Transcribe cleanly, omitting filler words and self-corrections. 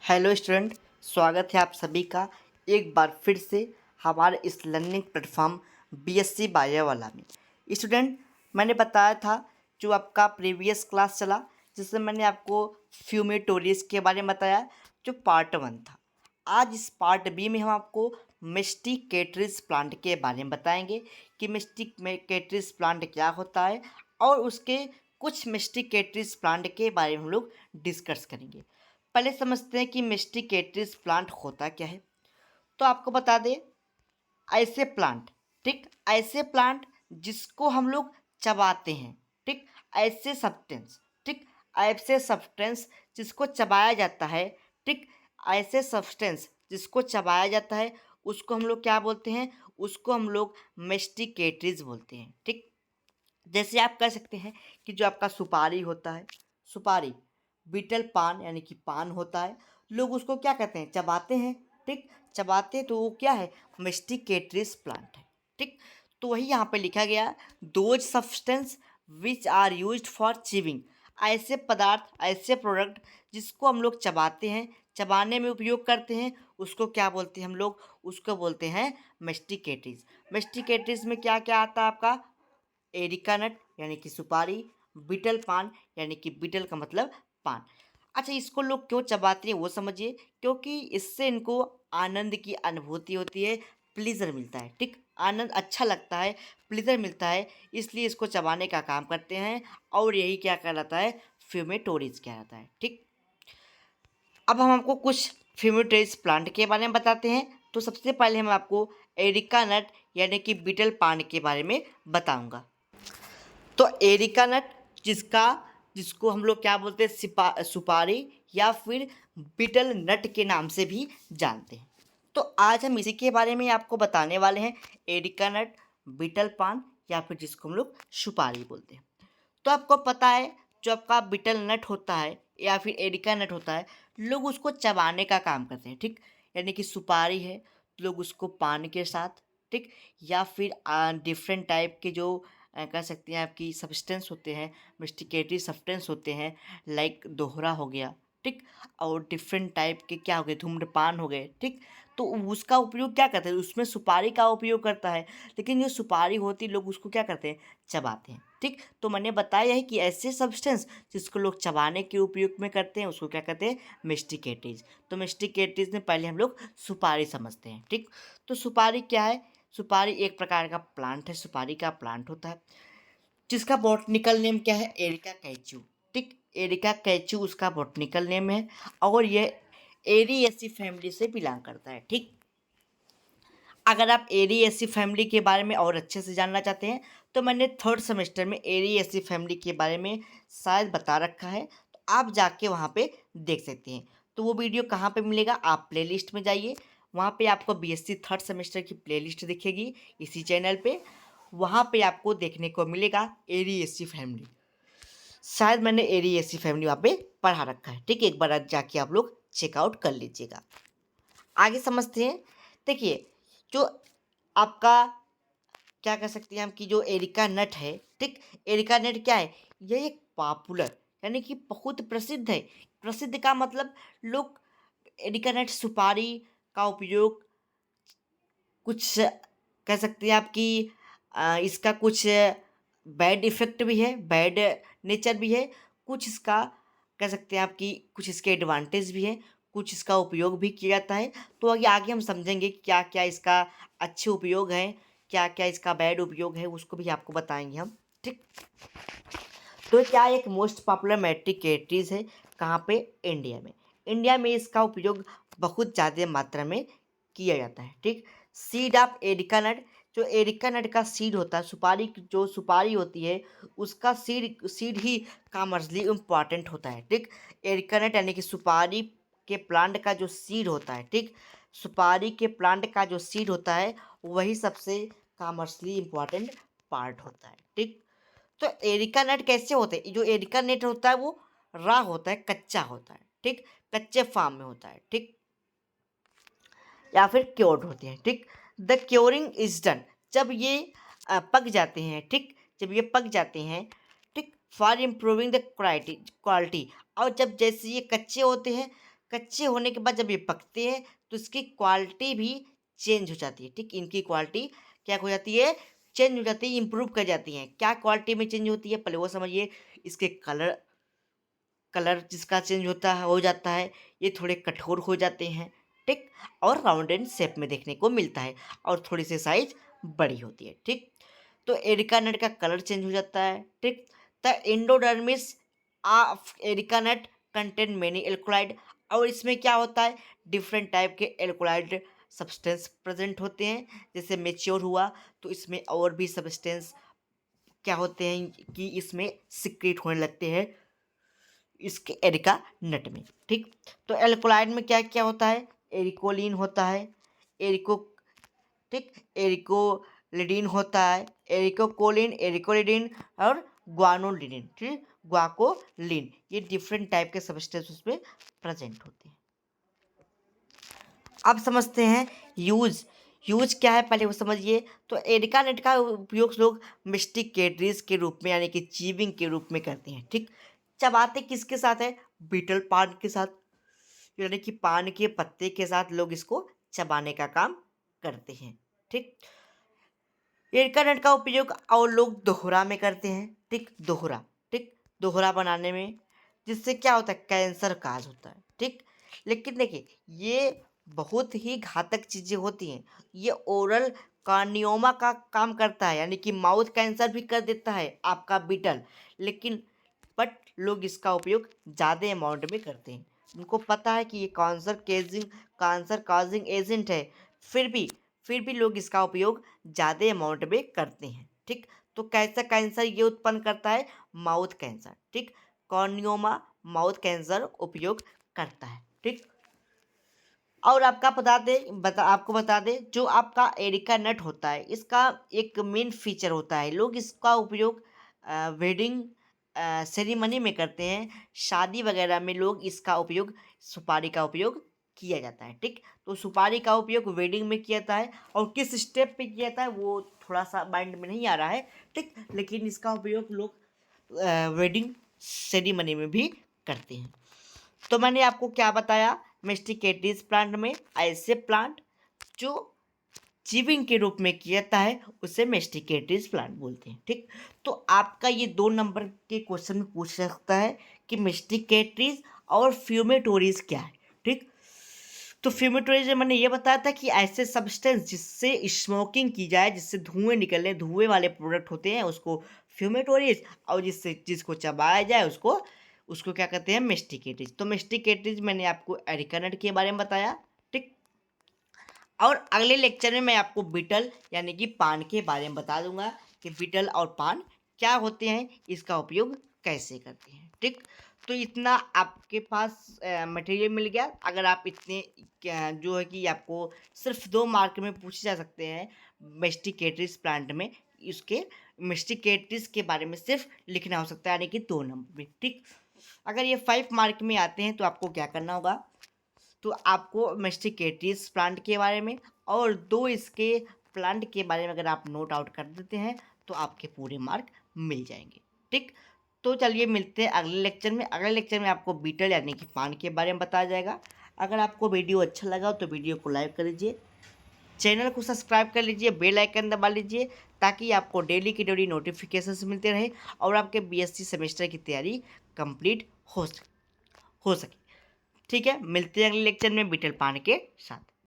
Hello student, स्वागत है आप सभी का एक बार फिर से हमारे इस लर्निंग प्लेटफॉर्म बीएससी बायो वाला में। स्टूडेंट, मैंने बताया था जो आपका प्रीवियस क्लास चला जिसमें मैंने आपको फ्यूमेटोरियस के बारे में बताया जो पार्ट 1 था। आज इस पार्ट बी में हम आपको मेस्टिकेटरिस प्लांट के बारे में बताएंगे कि मेस्टिकेटरिस प्लांट क्या होता है और उसके कुछ मेस्टिकेटरिस प्लांट के बारे में हम लोग डिस्कस करेंगे। पहले समझते हैं कि मेस्टिकेटरिस प्लांट होता क्या है। तो आपको बता दें, ऐसे प्लांट, ठीक, ऐसे प्लांट जिसको हम लोग चबाते हैं, ठीक, ऐसे सब्सटेंस, ठीक, ऐसे सब्सटेंस जिसको चबाया जाता है, ठीक, ऐसे सब्सटेंस जिसको चबाया जाता है उसको हम लोग क्या बोलते हैं, उसको हम लोग मेस्टिकेटरीज बोलते हैं। ठीक, जैसे आप कह सकते हैं कि जो आपका सुपारी होता है, सुपारी, बीटल पान यानी कि पान होता है, लोग उसको क्या कहते हैं, चबाते हैं। ठीक, चबाते हैं तो वो क्या है, मेस्टिकेटरिस प्लांट है। ठीक, तो वही यहाँ पे लिखा गया, those substance which are used for chewing, ऐसे पदार्थ, ऐसे प्रोडक्ट जिसको हम लोग चबाते हैं, चबाने में उपयोग करते हैं, उसको क्या बोलते हैं हम लोग, उसको बोलते हैं मेस्टिकेटरीज। मेस्टिकेटरीज में क्या क्या आता है आपका, एरिका नट यानी कि सुपारी, बीटल पान यानी कि बीटल का मतलब पान। अच्छा, इसको लोग क्यों चबाते हैं वो समझिए, क्योंकि इससे इनको आनंद की अनुभूति होती है, प्लीज़र मिलता है। ठीक, आनंद अच्छा लगता है, प्लीज़र मिलता है, इसलिए इसको चबाने का काम करते हैं और यही क्या कहलाता है, फ्यूमेटोरिज कहलाता है। ठीक, अब हम आपको कुछ फ्यूमेटोरिज प्लांट के बारे में बताते हैं। तो सबसे पहले हम आपको एरिका नट यानी कि बीटल पान के बारे में बताऊंगा। तो एरिका नट, जिसको हम लोग क्या बोलते हैं, सुपारी या फिर बीटल नट के नाम से भी जानते हैं। तो आज हम इसी के बारे में आपको बताने वाले हैं, एरिका नट, बीटल पान या फिर जिसको हम लोग सुपारी बोलते हैं। तो आपको पता है जो आपका बीटल नट होता है या फिर एरिका नट होता है, लोग उसको चबाने का काम करते हैं। ठीक, यानी कि सुपारी है तो लोग उसको पान के साथ, ठीक, या फिर डिफरेंट टाइप के जो कह सकते हैं आपकी सब्सटेंस होते हैं, मेस्टिकेटरी सब्सटेंस होते हैं, लाइक दोहरा हो गया, ठीक, और डिफरेंट टाइप के क्या हो गए, धूम्रपान हो गए, ठीक, तो उसका उपयोग क्या करते हैं, उसमें सुपारी का उपयोग करता है, लेकिन जो सुपारी होती लोग उसको क्या करते हैं, चबाते हैं। ठीक, तो मैंने बताया है कि ऐसे सब्सटेंस जिसको लोग चबाने के उपयोग में करते हैं उसको क्या कहते हैं, मेस्टिकेटरीज। तो मेस्टिकेटरीज में पहले हम लोग सुपारी समझते हैं। ठीक, तो सुपारी क्या है, सुपारी एक प्रकार का प्लांट है, सुपारी का प्लांट होता है जिसका बॉटनिकल नेम क्या है, एरिका कैचू। ठीक, एरिका कैचू उसका बॉटनिकल नेम है और ये एरिएसी फैमिली से बिलोंग करता है। ठीक, अगर आप एरिएसी फैमिली के बारे में और अच्छे से जानना चाहते हैं तो मैंने थर्ड सेमेस्टर में एरिएसी फैमिली के बारे में शायद बता रखा है, तो आप जाके वहाँ पे देख सकते हैं। तो वो वीडियो कहाँ पे मिलेगा, आप प्लेलिस्ट में जाइए, वहाँ पे आपको बीएससी थर्ड सेमेस्टर की प्लेलिस्ट दिखेगी इसी चैनल पे, वहाँ पे आपको देखने को मिलेगा एरिएसी फैमिली। शायद मैंने एरिएसी फैमिली वहाँ पे पढ़ा रखा है। ठीक है, एक बार आज जाके आप लोग चेकआउट कर लीजिएगा। आगे समझते हैं। देखिए, जो आपका क्या कह सकते हैं हम कि जो एरिका नट है, ठीक, एरिका नट क्या है, ये एक पॉपुलर यानी कि बहुत प्रसिद्ध है। प्रसिद्ध का मतलब लोग एरिका नट सुपारी का उपयोग कुछ कह सकते हैं आप कि इसका कुछ बैड इफ़ेक्ट भी है, बैड नेचर भी है, कुछ इसका कह सकते हैं आप कि कुछ इसके एडवांटेज भी है, कुछ इसका उपयोग भी किया जाता है। तो आगे हम समझेंगे कि क्या क्या इसका अच्छे उपयोग हैं, क्या क्या इसका बैड उपयोग है, उसको भी आपको बताएंगे हम। ठीक, तो क्या एक मोस्ट पॉपुलर मेट्रिकेटरीज है, कहाँ पे, इंडिया में। इंडिया में इसका उपयोग बहुत ज़्यादा मात्रा में किया जाता है। ठीक, सीड ऑफ एरिका नट, जो एरिका नट का सीड होता है, सुपारी जो सुपारी होती है उसका सीड सीड ही कॉमर्शली इम्पॉर्टेंट होता है। ठीक, एरिका नट यानी कि सुपारी के प्लांट का जो सीड होता है, ठीक, सुपारी के प्लांट का जो सीड होता है वही सबसे कॉमर्शली इम्पॉर्टेंट पार्ट होता है। ठीक, तो एरिका नट कैसे होते हैं, जो एरिका नट होता है वो रॉ होता है, कच्चा होता है। ठीक, कच्चे फार्म में होता है। ठीक, या फिर क्योर्ड होते हैं। ठीक, द क्योरिंग इज डन, जब ये पक जाते हैं, ठीक, जब ये पक जाते हैं, ठीक, फॉर इम्प्रूविंग द क्वालिटी, और जब जैसे ये कच्चे होते हैं, कच्चे होने के बाद जब ये पकते हैं तो इसकी क्वालिटी भी चेंज हो जाती है। ठीक, इनकी क्वालिटी क्या हो जाती है, चेंज हो जाती है, इम्प्रूव कर जाती हैं। क्या क्वालिटी में चेंज होती है पहले वो समझिए। इसके कलर कलर जिसका चेंज होता है हो जाता है, ये थोड़े कठोर हो जाते हैं। ठीक, और राउंड एंड शेप में देखने को मिलता है और थोड़ी सी साइज बड़ी होती है। ठीक, तो एरिका नट का कलर चेंज हो जाता है। ठीक, the endodermis of areca nut contain many alkaloid, और इसमें क्या होता है, डिफरेंट टाइप के एल्कोलाइड सब्सटेंस प्रेजेंट होते हैं। जैसे मेच्योर हुआ तो इसमें और भी सब्सटेंस क्या होते हैं कि इसमें सिक्रेट होने लगते हैं इसके एरिका नट में। ठीक, तो एल्कोलाइड में क्या क्या होता है, एरिकोलिन होता है, एरिको ठीक, एरिकोलिडिन होता है, एरिकोकोलिन, एरिकोलिडिन और ग्वानोलिडिन। ठीक, ग्वाकोलिन, ये डिफरेंट टाइप के सब्सटेंस उसमें प्रेजेंट होते हैं। अब समझते हैं यूज। यूज क्या है पहले वो समझिए। तो एरिका नेट का उपयोग लोग मिस्टिकेटरीज के रूप में यानी कि चीविंग के रूप में करते हैं। ठीक, चबाते किसके साथ है, बीटल पान के साथ, यानी कि पान के पत्ते के साथ लोग इसको चबाने का काम करते हैं। ठीक, एरिका नट का उपयोग और लोग दोहरा में करते हैं। ठीक, दोहरा, ठीक, दोहरा बनाने में, जिससे क्या होता है, कैंसर काज होता है। ठीक, लेकिन देखिए ये बहुत ही घातक चीज़ें होती हैं। ये ओरल कार्नियोमा का काम करता है, यानी कि माउथ कैंसर भी कर देता है आपका बीटल। लेकिन बट लोग इसका उपयोग ज़्यादा अमाउंट में करते हैं। उनको पता है कि ये कैंसर काजिंग एजेंट है, फिर भी लोग इसका उपयोग ज़्यादा अमाउंट में करते हैं। ठीक, तो कैसा कैंसर ये उत्पन्न करता है, माउथ कैंसर। ठीक, कॉर्नियोमा माउथ कैंसर उपयोग करता है। ठीक, और आपको बता दें जो आपका एरिका नट होता है इसका एक मेन फीचर होता है, लोग इसका उपयोग वेडिंग सेरेमनी में करते हैं। शादी वगैरह में लोग इसका उपयोग, सुपारी का उपयोग किया जाता है। ठीक, तो सुपारी का उपयोग वेडिंग में किया जाता है, और किस स्टेप पे किया जाता है वो थोड़ा सा माइंड में नहीं आ रहा है। ठीक, लेकिन इसका उपयोग लोग वेडिंग सेरेमनी में भी करते हैं। तो मैंने आपको क्या बताया, मेस्टिकेटीज प्लांट में ऐसे प्लांट जो चीविंग के रूप में किया जाता है उसे मेस्टिकेटीज प्लांट बोलते हैं। ठीक, तो आपका ये 2 नंबर के क्वेश्चन में पूछ सकता है कि मेस्टिकेटीज और फ्यूमेटोरीज क्या है। ठीक, तो फ्यूमेटोरीज में मैंने ये बताया था कि ऐसे सब्सटेंस जिससे स्मोकिंग की जाए, जिससे धुएं निकले, धुएं वाले प्रोडक्ट होते हैं उसको फ्यूमेटोरीज, और जिसको चबाया जाए उसको उसको क्या कहते हैं, मेस्टिकेटीज। तो मेस्टिकेटीज मैंने आपको एरिकानट के बारे में बताया। ठीक, और अगले लेक्चर में मैं आपको बीटल यानी कि पान के बारे में बता दूंगा कि बीटल और पान क्या होते हैं, इसका उपयोग कैसे करते हैं। ठीक, तो इतना आपके पास मटेरियल मिल गया। अगर आप इतने जो है कि आपको सिर्फ 2 मार्क में पूछे जा सकते हैं मेस्टिकेटरीज प्लांट में, इसके मेस्टिकेटरीज के बारे में सिर्फ लिखना हो सकता है, यानी कि 2 नंबर में। ठीक, अगर ये 5 मार्क में आते हैं तो आपको क्या करना होगा, तो आपको मेस्टिकेटीज प्लांट के बारे में और 2 इसके प्लांट के बारे में अगर आप नोट आउट कर देते हैं तो आपके पूरे मार्क मिल जाएंगे। ठीक, तो चलिए मिलते हैं अगले लेक्चर में। अगले लेक्चर में आपको बीटल यानी कि पान के बारे में बताया जाएगा। अगर आपको वीडियो अच्छा लगा तो वीडियो को लाइक कर लीजिए, चैनल को सब्सक्राइब कर लीजिए, बेल आइकन दबा लीजिए, ताकि आपको डेली की डेली नोटिफिकेशन मिलते रहे और आपके बीएससी सेमेस्टर की तैयारी कंप्लीट हो सके। ठीक है, मिलते हैं अगले लेक्चर में बीटल पान के साथ।